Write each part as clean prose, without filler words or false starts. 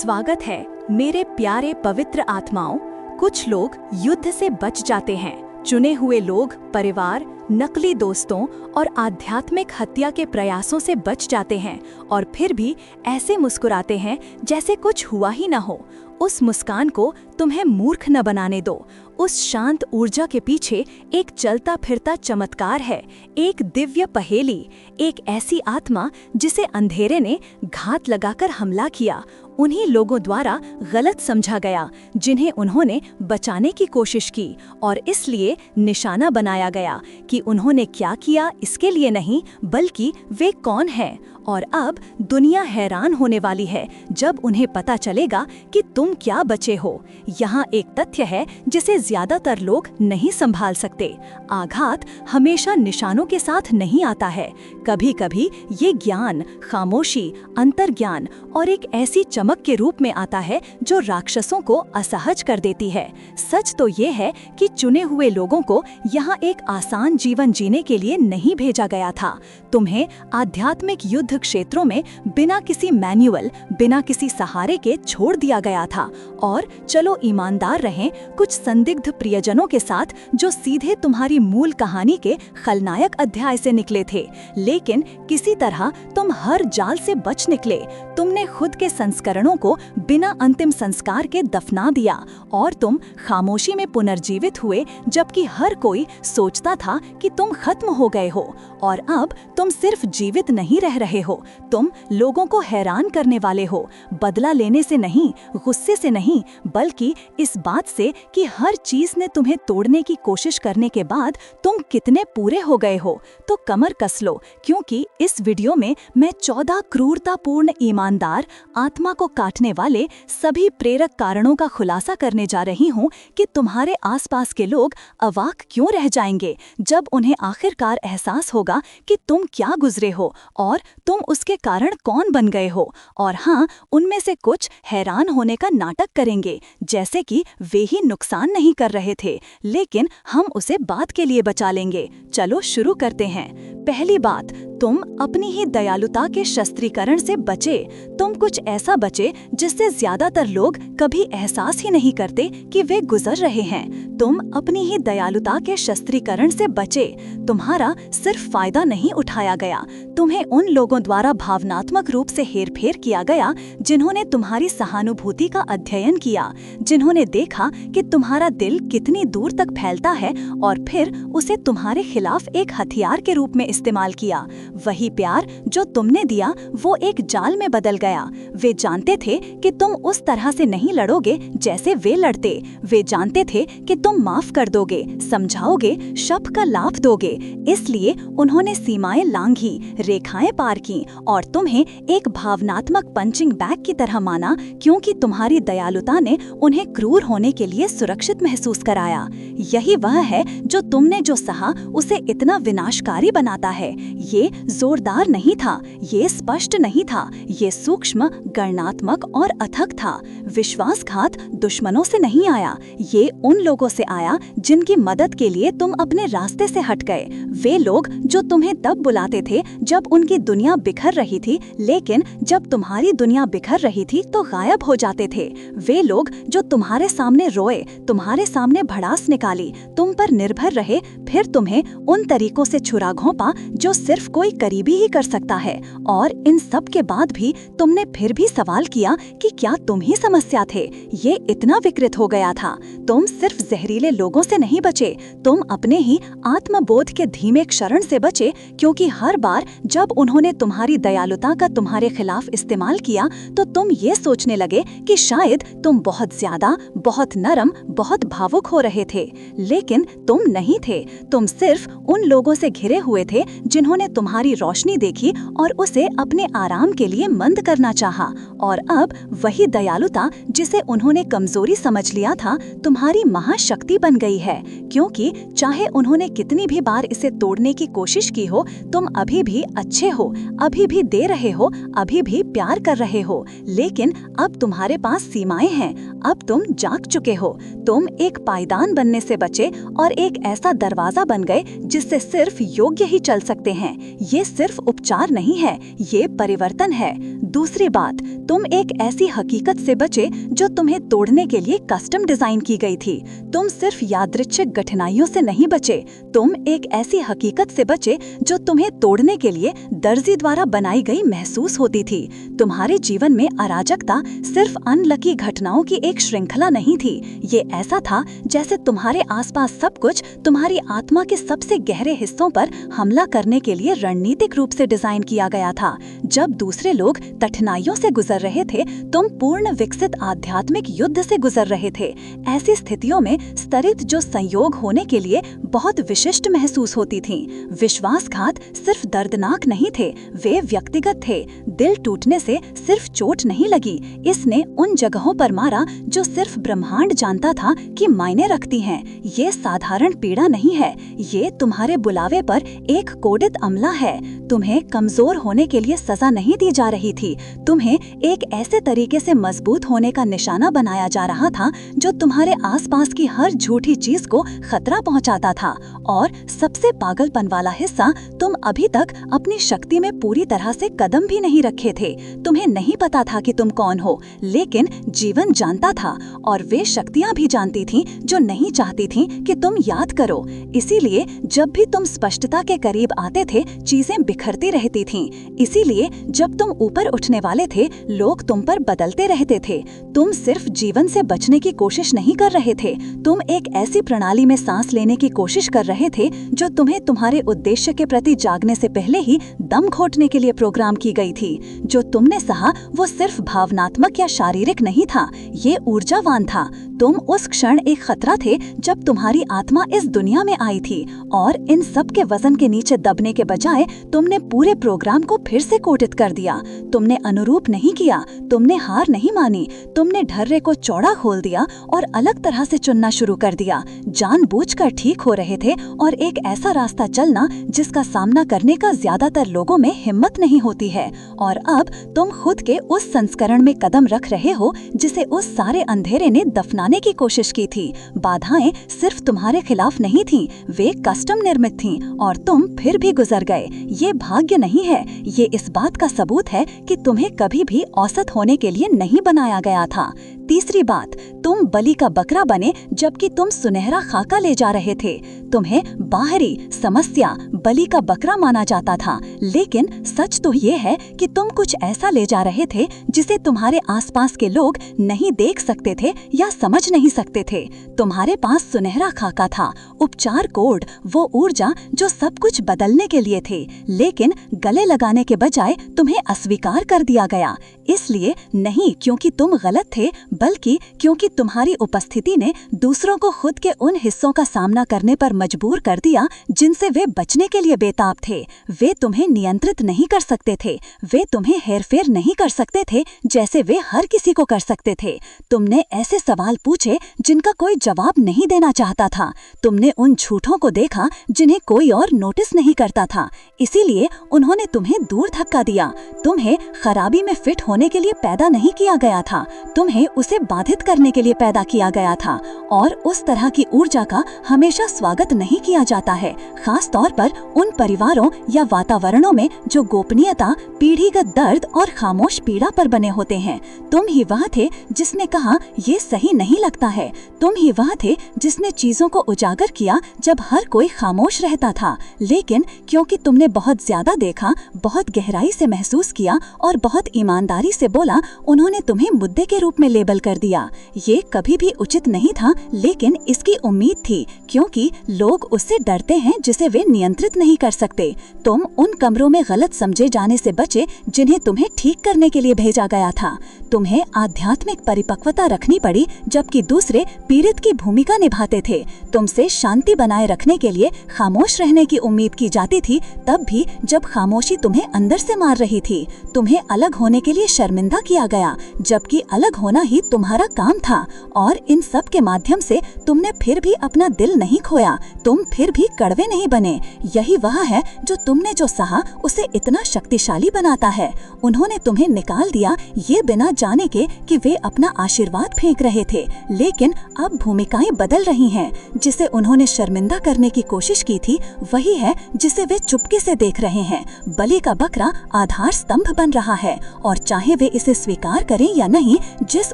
स्वागत है मेरे प्यारे पवित्र आत्माओं। कुछ लोग युद्ध से बच जाते हैं। चुने हुए लोग परिवार, नकली दोस्तों और आध्यात्मिक हत्या के प्रयासों से बच जाते हैं और फिर भी ऐसे मुस्कुराते हैं जैसे कुछ हुआ ही ना हो। उस मुस्कान को तुम्हें मूर्ख न बनाने दो। उस शांत ऊर्जा के पीछे एक चलता फिरता चमत्कार है, एक दिव्य पहेली, एक ऐसी आत्मा जिसे अंधेरे ने घात लगाकर हमला किया, उन्हीं लोगों द्वारा गलत समझा गया जिन्हें उन्होंने बचाने की कोशिश की, और इसलिए निशाना बनाया गया कि उन्होंने क्या किया इसके लिए नहीं, बल्कि वे कौन हैं। और अब दुनिया हैरान होने वाली है जब उन्हें पता चलेगा कि तुम क्या बचे हो। यहाँ एक तथ्य है जिसे ज्यादातर लोग नहीं संभाल सकते। आघात हमेशा निशानों के साथ नहीं आता है। कभी कभी ये ज्ञान, खामोशी, अंतर्ज्ञान और एक ऐसी चमक के रूप में आता है जो राक्षसों को असहज कर देती है। सच तो ये है कि चुने हुए लोगों को यहाँ एक आसान जीवन जीने के लिए नहीं भेजा गया था। तुम्हें आध्यात्मिक युद्ध क्षेत्रों में बिना किसी मैनुअल, बिना किसी सहारे के छोड़ दिया गया था। और चलो ईमानदार रहें, कुछ संदिग्ध प्रियजनों के साथ जो सीधे तुम्हारी मूल कहानी के खलनायक अध्याय से निकले थे, लेकिन किसी तरह तुम हर जाल से बच निकले। तुमने खुद के संस्करणों को बिना अंतिम संस्कार के दफना दिया और तुम खामोशी में पुनर्जीवित हुए, जबकि हर कोई सोचता था कि तुम खत्म हो गए हो। और अब तुम सिर्फ जीवित नहीं रह रहे हो, तुम लोगों को हैरान करने वाले हो। बदला लेने से नहीं, गुस्से से नहीं, बल्कि इस बात से कि हर चीज ने तुम्हें तोड़ने की कोशिश करने के बाद तुम कितने पूरे हो गए हो। तो कमर कस लो, क्योंकि इस वीडियो में मैं 14 क्रूरतापूर्ण, ईमानदार, आत्मा को काटने वाले सभी प्रेरक कारणों का खुलासा करने जा रही हूँ कि तुम्हारे आसपास के लोग अवाक क्यों रह जाएंगे जब उन्हें आखिरकार एहसास होगा कि तुम क्या गुजरे हो और तुम उसके कारण कौन बन गए हो। और हाँ, उनमें से कुछ हैरान होने का नाटक करेंगे, जैसे कि वे ही नुकसान नहीं कर रहे थे, लेकिन हम उसे बात के लिए बचा लेंगे। चलो शुरू करते हैं। पहली बात, तुम अपनी ही दयालुता के शस्त्रीकरण से बचे। तुम कुछ ऐसा बचे जिससे ज्यादातर लोग कभी एहसास ही नहीं करते कि वे गुजर रहे हैं। तुम अपनी ही दयालुता के शस्त्रीकरण से बचे। तुम्हारा सिर्फ फायदा नहीं उठाया गया, तुम्हें उन लोगों द्वारा भावनात्मक रूप से हेरफेर किया गया जिन्होंने तुम्हारी सहानुभूति का अध्ययन किया, जिन्होंने देखा कि तुम्हारा दिल कितनी दूर तक फैलता है और फिर उसे तुम्हारे खिलाफ एक हथियार के रूप में इस्तेमाल किया। वही प्यार जो तुमने दिया वो एक जाल में बदल गया। वे जानते थे कि तुम उस तरह से नहीं लड़ोगे जैसे वे लड़ते। वे जानते थे कि तुम माफ कर दोगे, समझाओगे, शब्द का लाभ दोगे। इसलिए उन्होंने सीमाएं लांघी, रेखाएं पार की और तुम्हें एक भावनात्मक पंचिंग बैग की तरह माना, क्योंकि तुम्हारी दयालुता ने उन्हें क्रूर होने के लिए सुरक्षित महसूस कराया। यही वह है जो तुमने जो सहा उसे इतना विनाशकारी बनाता है। ये जोरदार नहीं था, ये स्पष्ट नहीं था, ये सूक्ष्म, गणनात्मक और अथक था। विश्वासघात दुश्मनों से नहीं आया, ये उन लोगों से आया जिनकी मदद के लिए तुम अपने रास्ते से हट गए। वे लोग जो तुम्हें तब बुलाते थे जब उनकी दुनिया बिखर रही थी, लेकिन जब तुम्हारी दुनिया बिखर रही थी तो गायब हो जाते थे। वे लोग जो तुम्हारे सामने रोए, तुम्हारे सामने भड़ास निकाली, तुम पर निर्भर रहे, फिर तुम्हें उन तरीकों से छुरा घोंपा जो सिर्फ कोई करीबी ही कर सकता है। और इन सब के बाद भी तुमने फिर भी सवाल किया कि क्या तुम ही समस्या थे। ये इतना विकृत हो गया था। तुम सिर्फ जहरीले लोगों से नहीं बचे, तुम अपने ही आत्मबोध के धीमे क्षरण से बचे, क्योंकि हर बार जब उन्होंने तुम्हारी दयालुता का तुम्हारे खिलाफ इस्तेमाल किया तो तुम ये सोचने लगे कि शायद तुम बहुत ज्यादा, बहुत नरम, बहुत भावुक हो रहे थे, लेकिन तुम नहीं थे। तुम सिर्फ उन लोगों से घिरे हुए थे जिन्होंने तुम्हारी रोशनी देखी और उसे अपने आराम के लिए मंद करना चाहा। और अब वही दयालुता जिसे उन्होंने कमजोरी समझ लिया था, तुम्हारी महाशक्ति बन गई है, क्योंकि चाहे उन्होंने कितनी भी बार इसे तोड़ने की कोशिश की हो, तुम अभी भी अच्छे हो, अभी भी दे रहे हो, अभी भी प्यार कर रहे हो। लेकिन अब तुम्हारे पास सीमाएं हैं, अब तुम जाग चुके हो। तुम एक पायदान बनने से बचे और एक ऐसा दरवाजा बन गए जिससे सिर्फ योग्य ही चल सकते हैं। ये सिर्फ उपचार नहीं है, ये परिवर्तन है। दूसरी बात, तुम एक ऐसी हकीकत से बचे जो तुम्हें तोड़ने के लिए कस्टम डिजाइन की गई थी। तुम सिर्फ यादृच्छिक कठिनाइयों से नहीं बचे, तुम एक ऐसी हकीकत से बचे जो तुम्हें तोड़ने के लिए दर्जी द्वारा बनाई गई महसूस होती थी। तुम्हारे जीवन में अराजकता सिर्फ अनलकी घटनाओं की एक श्रृंखला नहीं थी, ये ऐसा था जैसे तुम्हारे आसपास सब कुछ तुम्हारी आत्मा के सबसे गहरे हिस्सों पर हमला करने के लिए रणनीतिक रूप से डिजाइन किया गया था। जब दूसरे लोग कठिनाइयों से गुजर रहे थे, तुम पूर्ण विकसित आध्यात्मिक युद्ध से गुजर रहे थे। ऐसी स्थितियों में स्तरित जो संयोग होने के लिए बहुत विशिष्ट महसूस होती थीं। विश्वासघात सिर्फ दर्दनाक नहीं थे, वे व्यक्तिगत थे। दिल टूटने से सिर्फ चोट नहीं लगी, इसने उन जगहों पर मारा जो सिर्फ ब्रह्मांड जानता था कि मायने रखती हैं। ये साधारण पीड़ा नहीं है, ये तुम्हारे बुलावे पर एक कोडित अमला है। तुम्हें कमजोर होने के लिए सजा नहीं दी जा रही थी, तुम्हें एक ऐसे तरीके से मजबूत होने का निशाना बनाया जा रहा था जो तुम्हारे आसपास की हर झूठी चीज को खतरा पहुंचाता था। और सबसे पागलपन वाला हिस्सा, तुम अभी तक अपनी शक्ति में पूरी तरह से कदम भी नहीं रखे थे। तुम्हें नहीं पता था कि तुम कौन हो, लेकिन जीवन जानता था, और वे शक्तियां भी जानती थीं जो नहीं चाहती थीं कि तुम याद करो। इसीलिए जब भी तुम स्पष्टता के करीब आते थे, चीजें बिखरती रहती थीं। इसीलिए जब तुम ऊपर उठने वाले थे, लोग तुम पर बदलते रहते थे। तुम सिर्फ जीवन से बचने की कोशिश नहीं कर रहे थे, तुम एक ऐसी प्रणाली में सांस लेने की कोशिश कर रहे थे जो तुम्हें तुम्हारे उद्देश्य के प्रति जागने से पहले ही दम घोटने के लिए प्रोग्राम की गई थी। जो तुमने सहा वो सिर्फ भावनात्मक या शारीरिक नहीं था, ये ऊर्जावान था। तुम उस क्षण एक खतरा थे जब तुम्हारी आत्मा इस दुनिया में आई थी, और इन सब के वजन के नीचे दबने के बजाय तुमने पूरे प्रोग्राम को फिर से कोडित कर दिया। तुमने अनुरूप नहीं किया, तुमने हार नहीं मानी, तुमने ढर्रे को चौड़ा खोल दिया और अलग तरह से चुनना शुरू कर दिया। जानबूझकर ठीक हो रहे थे और एक ऐसा रास्ता चलना जिसका सामना करने का ज्यादातर लोगों में हिम्मत नहीं होती है। और अब तुम खुद के उस संस्करण में कदम रख रहे हो जिसे उस सारे अंधेरे ने दफनाने की कोशिश की थी। बाधाएं सिर्फ तुम्हारे खिलाफ नहीं थीं, वे कस्टम निर्मित थीं, और तुम फिर भी गुजर गए। ये भाग्य नहीं है, ये इस बात का सबूत है कि तुम्हें कभी भी औसत होने के लिए नहीं बनाया गया था। तीसरी बात, तुम बलि का बकरा बने जबकि तुम सुनहरा खाका ले जा रहे थे। तुम्हें बाहरी समस्या बलि का बकरा माना जाता था, लेकिन सच तो ये है कि तुम कुछ ऐसा ले जा रहे थे जिसे तुम्हारे आसपास के लोग नहीं देख सकते थे या समझ नहीं सकते थे। तुम्हारे पास सुनहरा खाका था, उपचार कोड, वो ऊर्जा जो सब कुछ बदलने के लिए थे, लेकिन गले लगाने के बजाय तुम्हें अस्वीकार कर दिया गया। इसलिए नहीं क्योंकि तुम गलत थे, बल्कि क्योंकि तुम्हारी उपस्थिति ने दूसरों को खुद के उन हिस्सों का सामना करने पर मजबूर कर दिया जिनसे वे बचने के लिए बेताब थे। वे तुम्हें नियंत्रित नहीं कर सकते थे, वे तुम्हें हेरफेर नहीं कर सकते थे जैसे वे हर किसी को कर सकते थे। तुमने ऐसे सवाल पूछे जिनका कोई जवाब नहीं देना चाहता था। तुमने उन झूठों को देखा जिन्हें कोई और नोटिस नहीं करता था, इसीलिए उन्होंने तुम्हें दूर धक्का दिया। तुम्हें खराबी में फिट होने के लिए पैदा नहीं किया गया था, तुम्हें उसे बाधित करने के लिए पैदा किया गया था। और उस तरह की ऊर्जा का हमेशा स्वागत नहीं किया जाता है, खास तौर पर उन परिवारों या वातावरणों में जो गोपनीयता, पीढ़ीगत दर्द और खामोश पीड़ा पर बने होते हैं। तुम ही वह थे जिसने कहा ये सही नहीं लगता है, तुम ही वह थे जिसने चीजों को उजागर किया जब हर कोई खामोश रहता था। लेकिन क्योंकि तुमने बहुत ज्यादा देखा, बहुत गहराई से महसूस किया और बहुत ईमानदारी से बोला, उन्होंने तुम्हें मुद्दे के रूप में लेबल कर दिया। ये कभी भी उचित नहीं था, लेकिन इसकी उम्मीद थी, क्योंकि लोग उससे डरते हैं जिसे वे नियंत्रित नहीं कर सकते। तुम उन कमरों में गलत समझे जाने से बचे जिन्हें तुम्हें ठीक करने के लिए भेजा गया था। तुम्हें आध्यात्मिक परिपक्वता रखनी पड़ी जबकि दूसरे पीड़ित की भूमिका निभाते थे। तुमसे शांति बनाए रखने के लिए खामोश रहने की उम्मीद की जाती थी, तब भी जब खामोशी तुम्हें अंदर से मार रही थी। तुम्हें अलग होने के लिए शर्मिंदा किया गया, जबकि अलग होना ही तुम्हारा काम था। और इन सब के माध्यम से तुमने फिर भी अपना दिल नहीं खोया, तुम फिर भी कड़वे नहीं बने। यही वह है जो तुमने जो सहा उसे इतना शक्तिशाली बनाता है। उन्होंने तुम्हें निकाल दिया ये बिना जाने के कि वे अपना आशीर्वाद फेंक रहे थे, लेकिन अब भूमिकाएं बदल रही हैं। जिसे उन्होंने शर्मिंदा करने की कोशिश की थी वही है जिसे वे चुपके से देख रहे हैं। बलि का बकरा आधार स्तंभ बन रहा है, और चाहे वे इसे स्वीकार करें या नहीं, जिस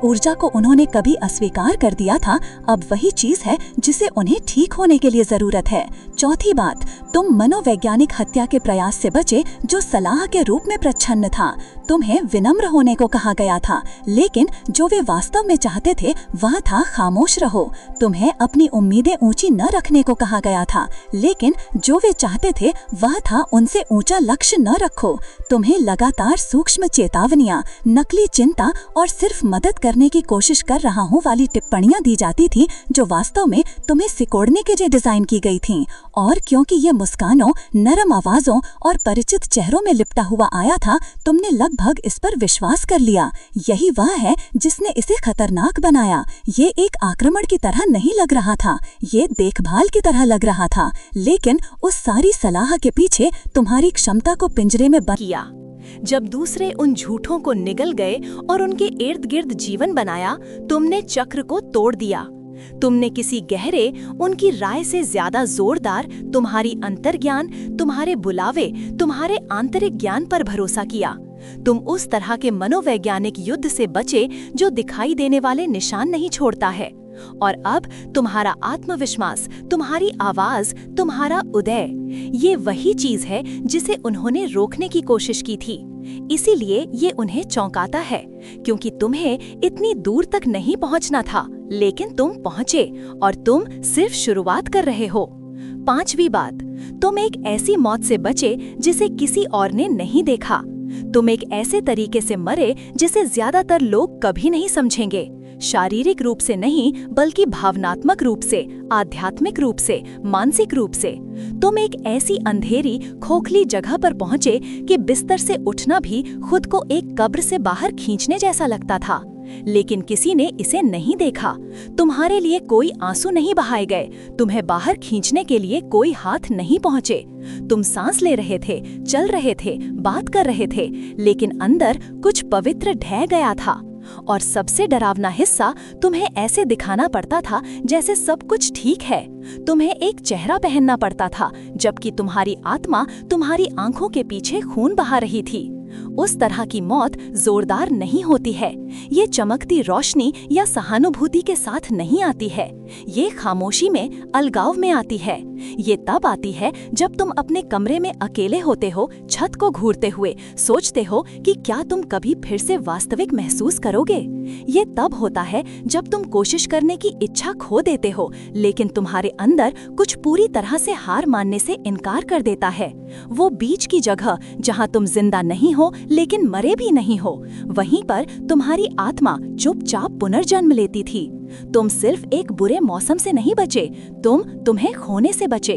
ऊर्जा को उन्होंने कभी अस्वीकार कर दिया था अब वही चीज है जिसे उन्हें ठीक होने के लिए जरूरत है। चौथी बात, तुम मनोवैज्ञानिक हत्या के प्रयास से बचे जो सलाह के रूप में प्रच्छन्न था। तुम्हें विनम्र होने को कहा गया था, लेकिन जो वे वास्तव में चाहते थे वह था खामोश रहो। तुम्हें अपनी उम्मीदें ऊंची न रखने को कहा गया था, लेकिन जो वे चाहते थे वह था उनसे ऊंचा लक्ष्य न रखो। तुम्हें लगातार सूक्ष्म चेतावनियां, नकली चिंता और सिर्फ मदद करने की कोशिश कर रहा हूं वाली टिप्पणियां दी जाती थी, जो वास्तव में तुम्हें सिकोड़ने के लिए डिजाइन की गई थीं। और क्योंकि ये मुस्कानों, नरम आवाजों और परिचित चेहरों में लिपटा हुआ आया था, तुमने लगभग इस पर विश्वास कर लिया। यही वह है जिसने इसे खतरनाक बनाया। ये एक आक्रमण की तरह नहीं लग रहा था, ये देखभाल की तरह लग रहा था, लेकिन उस सारी सलाह के पीछे तुम्हारी क्षमता को पिंजरे में बंद किया। जब दूसरे उन झूठों को निगल गए और उनके इर्द गिर्द जीवन बनाया, तुमने चक्र को तोड़ दिया। तुमने किसी गहरे, उनकी राय से ज्यादा जोरदार तुम्हारी अंतर्ज्ञान, तुम्हारे बुलावे, तुम्हारे आंतरिक ज्ञान पर भरोसा किया। तुम उस तरह के मनोवैज्ञानिक युद्ध से बचे जो दिखाई देने वाले निशान नहीं छोड़ता है। और अब तुम्हारा आत्मविश्वास, तुम्हारी आवाज, तुम्हारा उदय, ये वही चीज है जिसे उन्होंने रोकने की कोशिश की थी। इसीलिए ये उन्हें चौंकाता है, क्योंकि तुम्हें इतनी दूर तक नहीं पहुंचना था, लेकिन तुम पहुंचे और तुम सिर्फ शुरुआत कर रहे हो। पांचवी बात, तुम एक ऐसी मौत से बचे जिसे किसी और ने नहीं देखा। तुम एक ऐसे तरीके से मरे जिसे ज्यादातर लोग कभी नहीं समझेंगे। शारीरिक रूप से नहीं, बल्कि भावनात्मक रूप से, आध्यात्मिक रूप से, मानसिक रूप से। तुम एक ऐसी अंधेरी, खोखली जगह पर पहुंचे कि बिस्तर से उठना भी खुद को एक कब्र से बाहर खींचने जैसा लगता था। लेकिन किसी ने इसे नहीं देखा। तुम्हारे लिए कोई आंसू नहीं बहाए गए, तुम्हें बाहर खींचने के लिए कोई हाथ नहीं पहुंचे। तुम सांस ले रहे थे, चल रहे थे, बात कर रहे थे, लेकिन अंदर कुछ पवित्र ढह गया था। और सबसे डरावना हिस्सा, तुम्हें ऐसे दिखाना पड़ता था जैसे सब कुछ ठीक है। तुम्हें एक चेहरा पहनना पड़ता था, जबकि तुम्हारी आत्मा तुम्हारी आंखों के पीछे खून बहा रही थी। उस तरह की मौत जोरदार नहीं होती है। ये चमकती रोशनी या सहानुभूति के साथ नहीं आती है। ये खामोशी में, अलगाव में आती है। ये तब आती है जब तुम अपने कमरे में अकेले होते हो, छत को घूरते हुए सोचते हो कि क्या तुम कभी फिर से वास्तविक महसूस करोगे। ये तब होता है जब तुम कोशिश करने की इच्छा खो देते हो, लेकिन तुम्हारे अंदर कुछ पूरी तरह से हार मानने से इनकार कर देता है। वो बीच की जगह जहां तुम जिंदा नहीं हो लेकिन मरे भी नहीं हो, वहीं पर तुम्हारी आत्मा चुपचाप पुनर्जन्म लेती थी। तुम सिर्फ एक बुरे मौसम से नहीं बचे, तुम्हें खोने से बचे।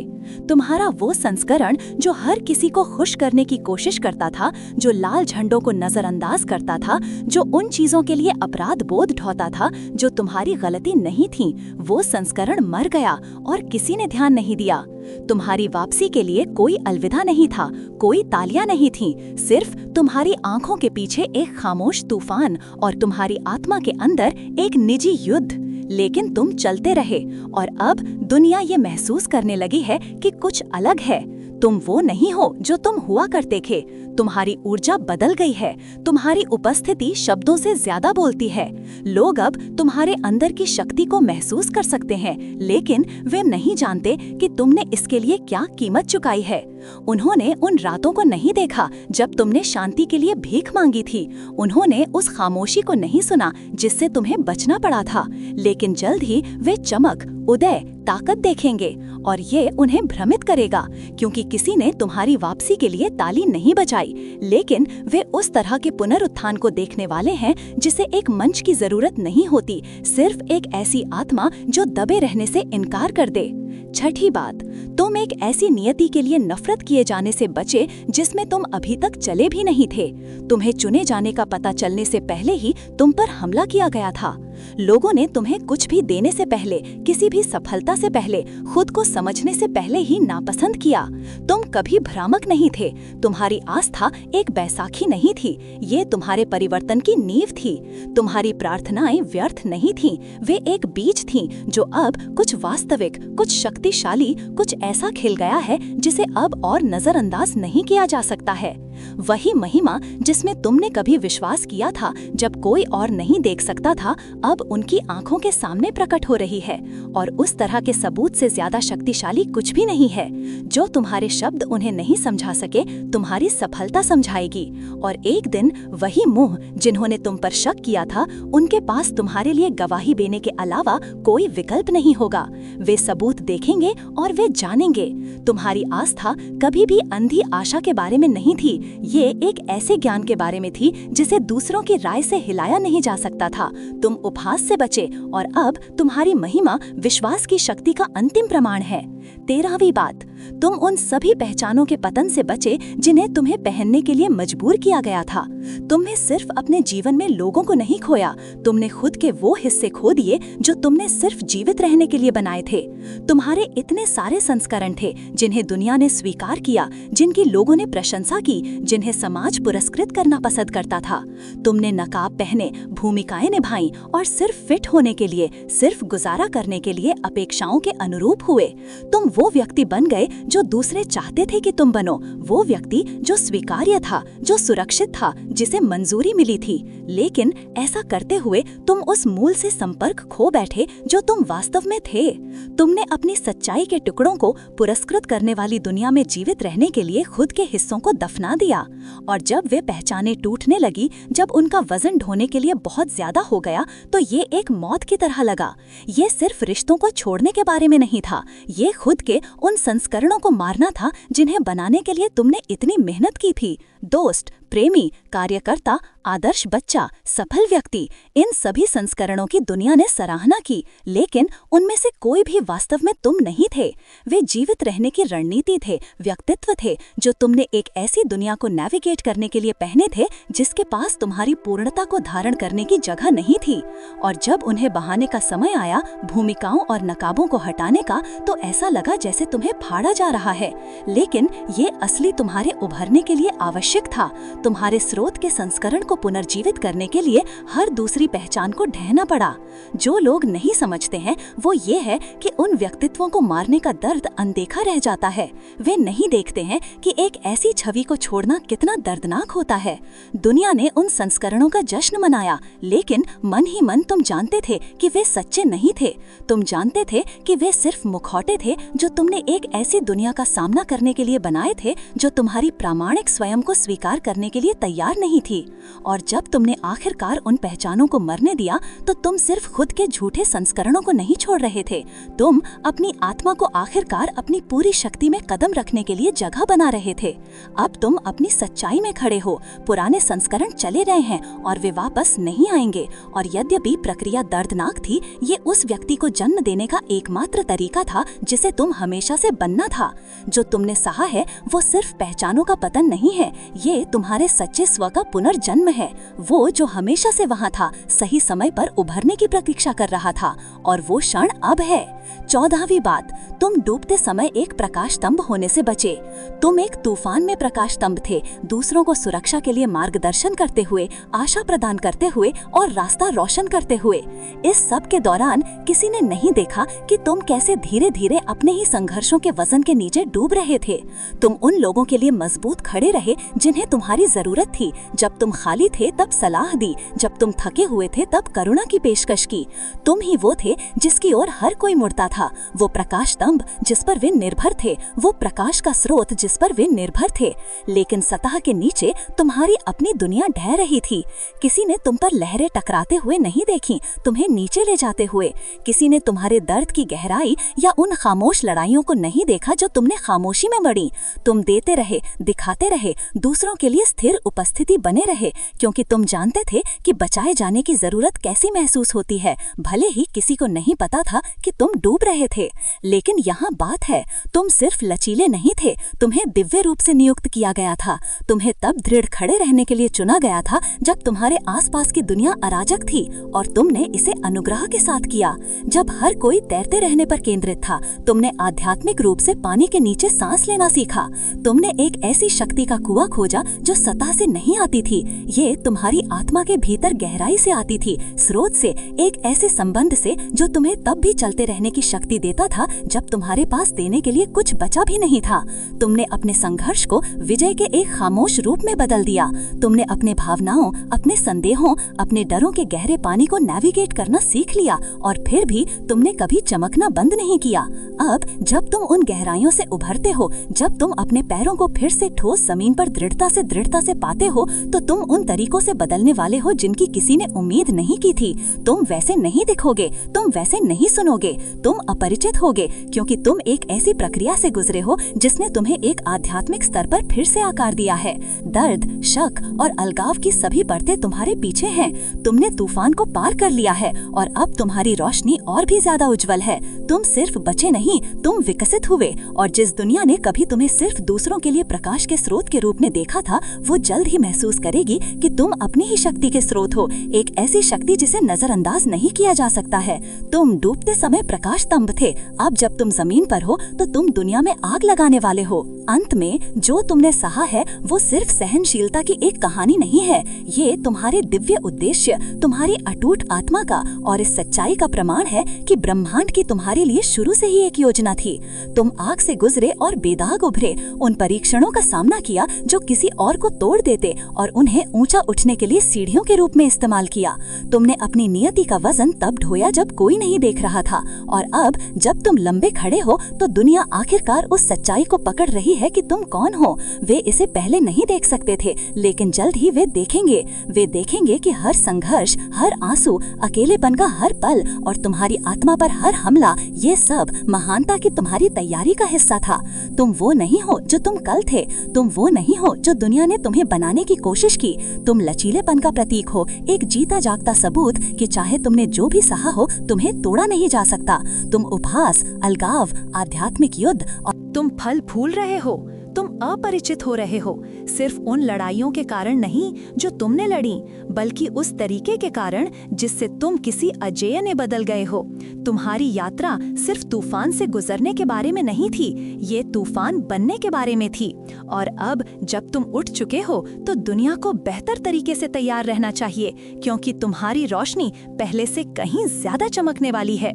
तुम्हारा वो संस्करण जो हर किसी को खुश करने की कोशिश करता था, जो लाल झंडों को नजरअंदाज करता था, जो उन चीजों के लिए अपराध बोध ढोता था जो तुम्हारी गलती नहीं थी, वो संस्करण मर गया और किसी ने ध्यान नहीं दिया। तुम्हारी वापसी के लिए कोई अलविदा नहीं था, कोई तालियां नहीं थी, सिर्फ तुम्हारी आंखों के पीछे एक खामोश तूफान और तुम्हारी आत्मा के अंदर एक निजी युद्ध। लेकिन तुम चलते रहे, और अब दुनिया ये महसूस करने लगी है कि कुछ अलग है। तुम वो नहीं हो जो तुम हुआ करते थे। तुम्हारी ऊर्जा बदल गई है, तुम्हारी उपस्थिति शब्दों से ज्यादा बोलती है। लोग अब तुम्हारे अंदर की शक्ति को महसूस कर सकते हैं, लेकिन वे नहीं जानते कि तुमने इसके लिए क्या कीमत चुकाई है। उन्होंने उन रातों को नहीं देखा जब तुमने शांति के लिए भीख मांगी थी। उन्होंने उस खामोशी को नहीं सुना जिससे तुम्हें बचना पड़ा था। लेकिन जल्द ही वे चमक, उदय, ताकत देखेंगे, और ये उन्हें भ्रमित करेगा, क्योंकि किसी ने तुम्हारी वापसी के लिए ताली नहीं बजाई। लेकिन वे उस तरह के पुनरुत्थान को देखने वाले हैं जिसे एक मंच की जरूरत नहीं होती, सिर्फ एक ऐसी आत्मा जो दबे रहने से इनकार कर दे। छठी बात, तुम एक ऐसी नियति के लिए नफरत किए जाने से बचे जिसमें तुम अभी तक चले भी नहीं थे। तुम्हें चुने जाने का पता चलने से पहले ही तुम पर हमला किया गया था। लोगों ने तुम्हें कुछ भी देने से पहले, किसी भी सफलता से पहले, खुद को समझने से पहले ही नापसंद किया। तुम कभी भ्रामक नहीं थे, तुम्हारी आस्था एक बैसाखी नहीं थी, ये तुम्हारे परिवर्तन की नींव थी। तुम्हारी प्रार्थनाएं व्यर्थ नहीं थीं, वे एक बीज थीं जो अब कुछ वास्तविक, कुछ शक्तिशाली, कुछ ऐसा खिल गया है जिसे अब और नजरअंदाज नहीं किया जा सकता है। वही महिमा जिसमें तुमने कभी विश्वास किया था जब कोई और नहीं देख सकता था, अब उनकी आंखों के सामने प्रकट हो रही है। और उस तरह के सबूत से ज्यादा शक्तिशाली कुछ भी नहीं है। जो तुम्हारे शब्द उन्हें नहीं समझा सके, तुम्हारी सफलता समझाएगी। और एक दिन वही मुंह जिन्होंने तुम पर शक किया था, उनके पास तुम्हारे लिए गवाही देने के अलावा कोई विकल्प नहीं होगा। वे सबूत देखेंगे और वे जानेंगे। तुम्हारी आस्था कभी भी अंधी आशा के बारे में नहीं थी, ये एक ऐसे ज्ञान के बारे में थी जिसे दूसरों की राय से हिलाया नहीं जा सकता था। तुम उपहास से बचे और अब तुम्हारी महिमा विश्वास की शक्ति का अंतिम प्रमाण है। 13वीं बात, तुम उन सभी पहचानों के पतन से बचे जिन्हें तुम्हें पहनने के लिए मजबूर किया गया था। तुमने सिर्फ अपने जीवन में लोगों को नहीं खोया, तुमने खुद के वो हिस्से खो दिए जो तुमने सिर्फ जीवित रहने के लिए बनाए थे। तुम्हारे इतने सारे संस्करण थे जिन्हें दुनिया ने स्वीकार किया, जिनकी लोगों ने प्रशंसा की, जिन्हें समाज पुरस्कृत करना पसंद करता था। तुमने नकाब पहने, भूमिकाएं निभाई और सिर्फ फिट होने के लिए, सिर्फ गुजारा करने के लिए अपेक्षाओं के अनुरूप हुए। तुम वो व्यक्ति बन गए जो दूसरे चाहते थे कि तुम बनो, वो व्यक्ति जो स्वीकार्य था, जो सुरक्षित था, जिसे मंजूरी मिली थी। लेकिन ऐसा करते हुए तुम उस मूल से संपर्क खो बैठे जो तुम वास्तव में थे। तुमने अपनी सच्चाई के टुकड़ों को पुरस्कृत करने वाली दुनिया में जीवित रहने के लिए खुद के हिस्सों को दफना दिया। और जब वे पहचाने टूटने लगी, जब उनका वजन ढोने के लिए बहुत ज्यादा हो गया, तो ये एक मौत की तरह लगा। ये सिर्फ रिश्तों को छोड़ने के बारे में नहीं था, ये खुद के उन संस्करणों को मारना था जिन्हें बनाने के लिए तुमने इतनी मेहनत की थी। दोस्त, प्रेमी, कार्यकर्ता, आदर्श बच्चा, सफल व्यक्ति, इन सभी संस्करणों की दुनिया ने सराहना की, लेकिन उनमें से कोई भी वास्तव में तुम नहीं थे। वे जीवित रहने की रणनीति थे, व्यक्तित्व थे जो तुमने एक ऐसी दुनिया को नेविगेट करने के लिए पहने थे जिसके पास तुम्हारी पूर्णता को धारण करने की जगह नहीं थी। और जब उन्हें बहाने का समय आया, भूमिकाओं और नकाबों को हटाने का, तो ऐसा लगा जैसे तुम्हें फाड़ा जा रहा है। लेकिन ये असली तुम्हारे उभरने के लिए आवश्यक था। तुम्हारे स्रोत के संस्करण को पुनर्जीवित करने के लिए हर दूसरी पहचान को ढहना पड़ा। जो लोग नहीं समझते हैं वो ये है कि उन व्यक्तित्वों को मारने का दर्द अनदेखा रह जाता है। वे नहीं देखते हैं कि एक ऐसी छवि को छोड़ना कितना दर्दनाक होता है। दुनिया ने उन संस्करणों का जश्न मनाया, लेकिन मन ही मन तुम जानते थे कि वे सच्चे नहीं थे। तुम जानते थे कि वे सिर्फ मुखौटे थे जो तुमने एक ऐसी दुनिया का सामना करने के लिए बनाए थे जो तुम्हारी प्रामाणिक स्वयं को स्वीकार करने के लिए तैयार नहीं थी। और जब तुमने आखिरकार उन पहचानों को मरने दिया, तो तुम सिर्फ खुद के झूठे संस्करणों को नहीं छोड़ रहे थे, तुम अपनी आत्मा को आखिरकार अपनी पूरी शक्ति में कदम रखने के लिए जगह बना रहे थे। अब तुम अपनी सच्चाई में खड़े हो। पुराने संस्करण चले गए हैं और वे वापस नहीं आएंगे। और यद्यपि प्रक्रिया दर्दनाक थी, ये उस व्यक्ति को जन्म देने का एकमात्र तरीका था जिसे तुम हमेशा से बनना था। जो तुमने सहा है वो सिर्फ पहचानों का पतन नहीं है, ये तुम्हारे सच्चे स्व का पुनर्जन्म है। वो जो हमेशा से वहाँ था, सही समय पर उभरने की प्रतीक्षा कर रहा था, और वो क्षण अब है। 14वीं बात, तुम डूबते समय एक प्रकाश स्तंभ होने से बचे। तुम एक तूफान में प्रकाश स्तंभ थे, दूसरों को सुरक्षा के लिए मार्गदर्शन करते हुए, आशा प्रदान करते हुए और रास्ता रोशन करते हुए। इस सब के दौरान किसी ने नहीं देखा कि तुम कैसे धीरे धीरे अपने ही संघर्षों के वजन के नीचे डूब रहे थे। तुम उन लोगों के लिए मजबूत खड़े रहे जिन्हें तुम्हारी जरूरत थी। जब तुम खाली थे तब सलाह दी, जब तुम थके हुए थे तब करुणा की पेशकश की। तुम ही वो थे जिसकी ओर हर कोई मुड़ता था, वो प्रकाश स्तंभ जिस पर वे निर्भर थे, वो प्रकाश का स्रोत जिस पर वे निर्भर थे। लेकिन सतह के नीचे तुम्हारी अपनी दुनिया ढह रही थी। किसी ने तुम पर लहरें टकराते हुए नहीं देखी, तुम्हें नीचे ले जाते हुए। किसी ने तुम्हारे दर्द की गहराई या उन खामोश लड़ाइयों को नहीं देखा जो तुमने खामोशी में बड़ी। तुम देते रहे, दिखाते रहे, दूसरों के लिए स्थिर उपस्थिति बने रहे, क्योंकि तुम जानते थे कि बचाए जाने की जरूरत कैसी महसूस होती है, भले ही किसी को नहीं पता था कि तुम डूब रहे थे। लेकिन यहाँ बात है, तुम सिर्फ लचीले नहीं थे, तुम्हें दिव्य रूप से नियुक्त किया गया था। तुम्हें तब दृढ़ खड़े रहने के लिए चुना गया था जब तुम्हारे आसपास की दुनिया अराजक थी, और तुमने इसे अनुग्रह के साथ किया। जब हर कोई तैरते रहने पर केंद्रित था, तुमने आध्यात्मिक रूप से पानी के नीचे सांस लेना सीखा। तुमने एक ऐसी शक्ति का कुआं खोजा जो सतह से नहीं आती थी, ये तुम्हारी आत्मा के भीतर गहराई से आती थी, स्रोत से, एक ऐसे संबंध से जो तुम्हें तब भी चलते रहने की शक्ति देता था जब तुम्हारे पास देने के लिए कुछ बचा भी नहीं था। तुमने अपने संघर्ष को विजय के एक खामोश रूप में बदल दिया। तुमने अपने भावनाओं, अपने संदेहों, अपने डरों के गहरे पानी को नेविगेट करना सीख लिया, और फिर भी तुमने कभी चमकना बंद नहीं किया। अब जब तुम उन गहराइयों से उभरते हो, जब तुम अपने पैरों को फिर से ठोस जमीन पर दृढ़ता से पाते हो, तो तुम उन तरीकों से बदलने वाले हो जिनकी किसी ने उम्मीद नहीं की थी। तुम वैसे नहीं दिखोगे, तुम वैसे नहीं सुनोगे, तुम अपरिचित होगे, क्योंकि तुम एक ऐसी प्रक्रिया से गुजरे हो जिसने तुम्हें एक आध्यात्मिक स्तर पर फिर से आकार दिया है। दर्द, शक और अलगाव की सभी परतें तुम्हारे पीछे हैं। तुमने तूफान को पार कर लिया है, और अब तुम्हारी रोशनी और भी ज्यादा उज्जवल है। तुम सिर्फ बचे नहीं, तुम विकसित हुए, और जिस दुनिया ने कभी तुम्हें सिर्फ दूसरों के लिए प्रकाश के स्रोत के रूप में देखा था, वो जल्द ही महसूस करेगी कि तुम अपनी ही शक्ति के स्रोत हो, एक ऐसी शक्ति जिसे नजरअंदाज नहीं किया जा सकता है। तुम डूबते समय प्रकाश स्तंभ थे, अब जब तुम जमीन पर हो तो तुम दुनिया में आग लगाने वाले हो। अंत में जो तुमने सहा है वो सिर्फ सहनशीलता की एक कहानी नहीं है, ये तुम्हारे दिव्य उद्देश्य, तुम्हारी अटूट आत्मा का और इस सच्चाई का प्रमाण है कि ब्रह्मांड की तुम्हारे लिए शुरू से ही एक योजना थी। तुम आग से गुजरे और बेदाग उभरे, उन परीक्षणों का सामना किया जो किसी और को तोड़ देते, और उन्हें ऊंचा उठने के लिए सीढ़ियों के रूप में इस्तेमाल किया। तुमने अपनी नियति का वजन तब ढोया जब कोई नहीं देख रहा था, और अब जब तुम लंबे खड़े हो तो दुनिया आखिरकार उस सच्चाई को पकड़ रही है कि तुम कौन हो। वे इसे पहले नहीं देख सकते थे, लेकिन जल्द ही वे देखेंगे। वे देखेंगे कि हर संघर्ष, हर आंसू, अकेलेपन का हर पल और तुम्हारी आत्मा पर हर हमला, ये सब महानता की तुम्हारी तैयारी का हिस्सा था। तुम वो नहीं हो जो तुम कल थे, तुम वो नहीं हो जो दुनिया ने तुम्हें बनाने की कोशिश की। तुम लचीलेपन का प्रतीक हो, एक जीता जागता सबूत कि चाहे तुमने जो भी सहा हो, तुम्हें तोड़ा नहीं जा सकता। तुम उपहास, अलगाव, आध्यात्मिक युद्ध और तुम फल फूल रहे हो, तुम अपरिचित हो रहे हो, सिर्फ उन लड़ाइयों के कारण नहीं जो तुमने लड़ी, बल्कि उस तरीके के कारण जिससे तुम किसी अजेय ने बदल गए हो। तुम्हारी यात्रा सिर्फ तूफान से गुजरने के बारे में नहीं थी, ये तूफान बनने के बारे में थी। और अब जब तुम उठ चुके हो तो दुनिया को बेहतर तरीके से तैयार रहना चाहिए, क्योंकि तुम्हारी रोशनी पहले से कहीं ज्यादा चमकने वाली है।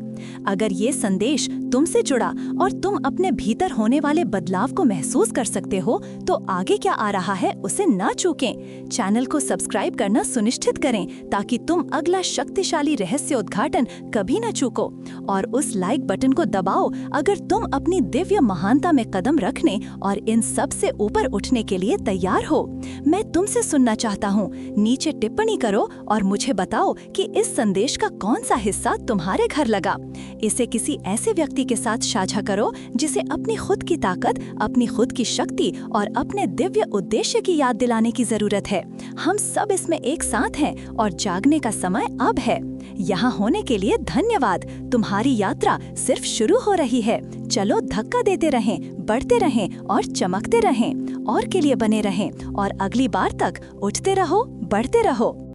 अगर ये संदेश तुमसे जुड़ा और तुम अपने भीतर होने वाले बदलाव को महसूस कर सकते हो, तो आगे क्या आ रहा है उसे ना चूकें। चैनल को सब्सक्राइब करना सुनिश्चित करें ताकि तुम अगला शक्तिशाली रहस्य उद्घाटन कभी न चूको, और उस लाइक बटन को दबाओ अगर तुम अपनी दिव्य महानता में कदम रखने और इन सब से ऊपर उठने के लिए तैयार हो। मैं तुमसे सुनना चाहता हूँ, नीचे टिप्पणी करो और मुझे बताओ कि इस संदेश का कौन सा हिस्सा तुम्हारे घर लगा। इसे किसी ऐसे व्यक्ति के साथ साझा करो जिसे अपनी खुद की ताकत, अपनी खुद की शक्ति और अपने दिव्य उद्देश्य की याद दिलाने की जरूरत है। हम सब इसमें एक साथ हैं और जागने का समय अब है। यहाँ होने के लिए धन्यवाद। तुम्हारी यात्रा सिर्फ शुरू हो रही है। चलो धक्का देते रहें, बढ़ते रहें और चमकते रहें, और के लिए बने रहें, और अगली बार तक उठते रहो, बढ़ते रहो।